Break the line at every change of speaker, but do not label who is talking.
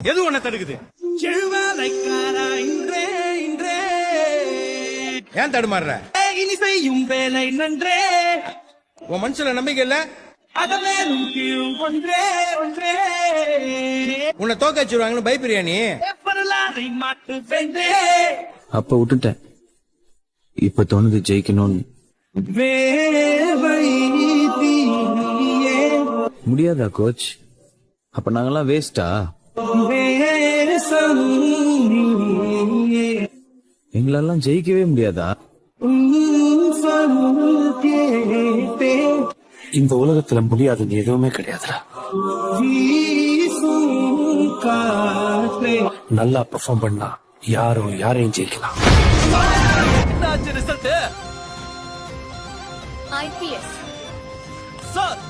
எது உன்னை தடுக்குது? ஏன் தடுமாறுற?
இனி செய்யும் வேலை நன்றே,
உன் மனசுல நம்பிக்கை இல்ல?
அதமேலும் கீழும் ஒன்றே ஒன்றே,
உன்னை தோக்க வச்சிருவாங்கன்னு பயப்படுறியா நீ?
வரலாறை மாட்டு வென்றே.
அப்ப விட்டுட்டேன், இப்ப தோணுது ஜெயிக்கணும்னு.
வேவை தீயே
முடியாதா கோச்? அப்ப நாங்கெல்லாம் வேஸ்டா?
வேசம் நீயே,
எங்களெல்லாம் ஜெயிக்கவே முடியாதா?
உன் சொல் கேட்டே
இந்த உலகத்துல முடியாதுன்னு எதுவுமே கிடையாதுடா.
வீசும் காற்றே.
நல்லா பெர்ஃபார்ம் பண்ணா யாரையும் ஜெயிக்கலாம்.
IPS.
சார்